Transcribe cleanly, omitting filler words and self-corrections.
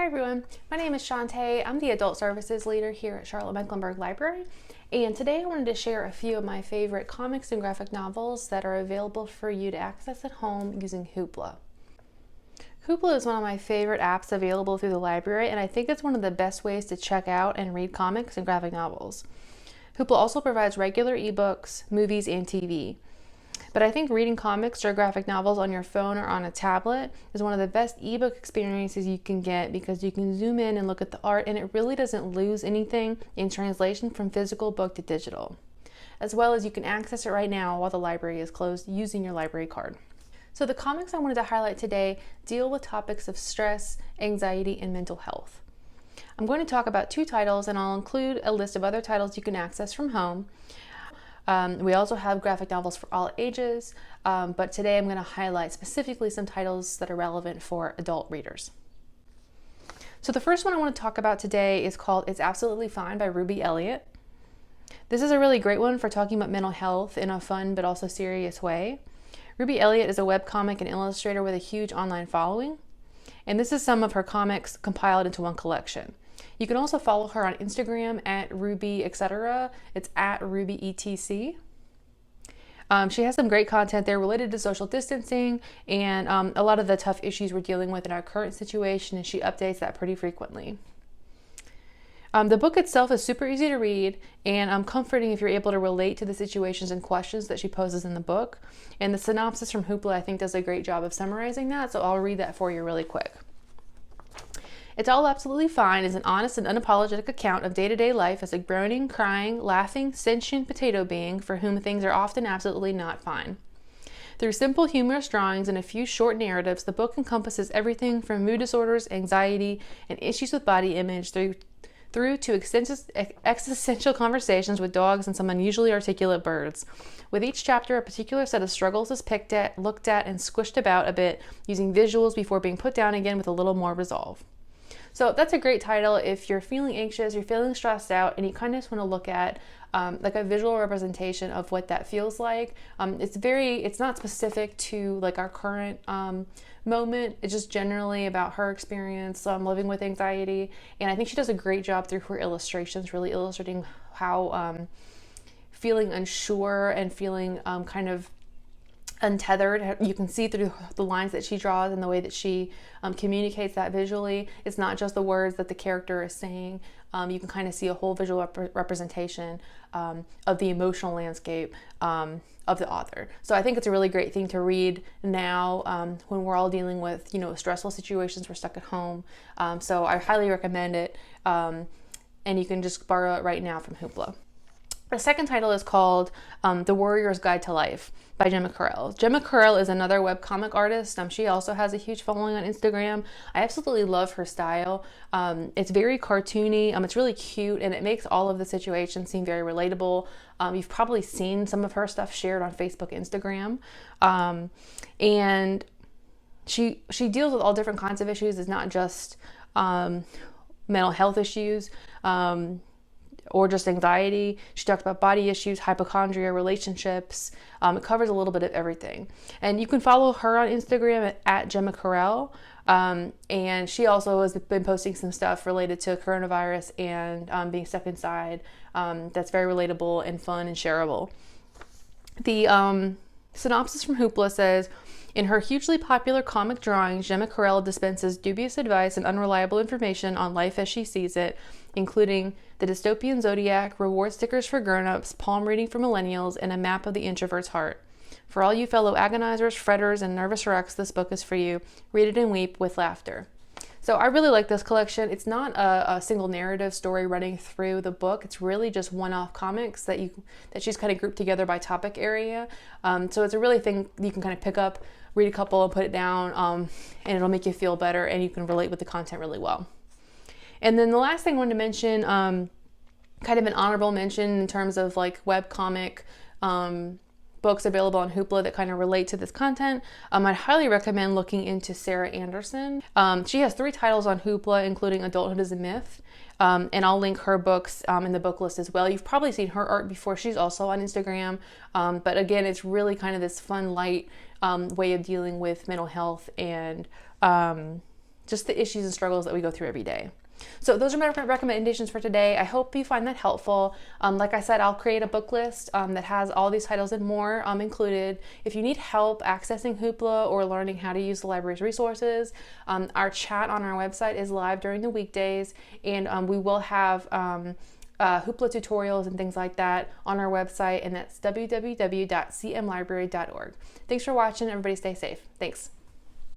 Hi everyone, my name is Shantae. I'm the Adult Services Leader here at Charlotte-Mecklenburg Library, and today I wanted to share a few of my favorite comics and graphic novels that are available for you to access at home using Hoopla. Hoopla is one of my favorite apps available through the library, and I think it's one of the best ways to check out and read comics and graphic novels. Hoopla also provides regular ebooks, movies, and TV. But I think reading comics or graphic novels on your phone or on a tablet is one of the best ebook experiences you can get because you can zoom in and look at the art, and it really doesn't lose anything in translation from physical book to digital. As well as you can access it right now while the library is closed using your library card. So the comics I wanted to highlight today deal with topics of stress, anxiety, and mental health. I'm going to talk about two titles, and I'll include a list of other titles you can access from home. We also have graphic novels for all ages, but today I'm going to highlight specifically some titles that are relevant for adult readers. So the first one I want to talk about today is called It's Absolutely Fine by Ruby Elliott. This is a really great one for talking about mental health in a fun but also serious way. Ruby Elliott is a webcomic and illustrator with a huge online following, and this is some of her comics compiled into one collection. You can also follow her on Instagram at Ruby etc. It's at Ruby etc. She has some great content there related to social distancing and a lot of the tough issues we're dealing with in our current situation, and she updates that pretty frequently. The book itself is super easy to read and comforting if you're able to relate to the situations and questions that she poses in the book. And the synopsis from Hoopla, I think, does a great job of summarizing that, so I'll read that for you really quick. It's All Absolutely Fine is an honest and unapologetic account of day-to-day life as a groaning, crying, laughing, sentient potato being for whom things are often absolutely not fine. Through simple, humorous drawings and a few short narratives, the book encompasses everything from mood disorders, anxiety, and issues with body image through to existential conversations with dogs and some unusually articulate birds. With each chapter, a particular set of struggles is picked at, looked at, and squished about a bit using visuals before being put down again with a little more resolve. So that's a great title if you're feeling anxious, you're feeling stressed out, and you kind of just want to look at like a visual representation of what that feels like. It's not specific to like our current moment. It's just generally about her experience living with anxiety. And I think she does a great job through her illustrations, really illustrating how feeling unsure and feeling kind of untethered. You can see through the lines that she draws and the way that she communicates that visually. It's not just the words that the character is saying. You can kind of see a whole visual representation of the emotional landscape of the author. So I think it's a really great thing to read now when we're all dealing with, stressful situations. We're stuck at home. So I highly recommend it. And you can just borrow it right now from Hoopla. The second title is called The Warrior's Guide to Life by Gemma Carell. Gemma Carell is another webcomic artist. She also has a huge following on Instagram. I absolutely love her style. It's very cartoony. It's really cute, and it makes all of the situations seem very relatable. You've probably seen some of her stuff shared on Facebook, Instagram. And she deals with all different kinds of issues. It's not just mental health issues. Or just anxiety. She talks about body issues, hypochondria, relationships. It covers a little bit of everything. And you can follow her on Instagram at Gemma Carell. And she also has been posting some stuff related to coronavirus and being stuck inside. That's very relatable and fun and shareable. The synopsis from Hoopla says, in her hugely popular comic drawings, Gemma Carell dispenses dubious advice and unreliable information on life as she sees it, including the dystopian zodiac, reward stickers for grown-ups, palm reading for millennials, and a map of the introvert's heart. For all you fellow agonizers, fretters, and nervous wrecks, this book is for you. Read it and weep with laughter. So I really like this collection. It's not a single narrative story running through the book. It's really just one-off comics that she's kind of grouped together by topic area. So it's a really thing you can kind of pick up, read a couple, and put it down, and it'll make you feel better, and you can relate with the content really well. And then the last thing I wanted to mention, kind of an honorable mention in terms of like webcomic books available on Hoopla that kind of relate to this content. I'd highly recommend looking into Sarah Anderson. She has 3 titles on Hoopla, including Adulthood is a Myth. And I'll link her books in the book list as well. You've probably seen her art before. She's also on Instagram. But again, it's really kind of this fun, light way of dealing with mental health and just the issues and struggles that we go through every day. So those are my recommendations for today. I hope you find that helpful. Like I said, I'll create a book list that has all these titles and more included. If you need help accessing Hoopla or learning how to use the library's resources, our chat on our website is live during the weekdays, and we will have Hoopla tutorials and things like that on our website, and that's www.cmlibrary.org. Thanks for watching. Everybody stay safe. Thanks.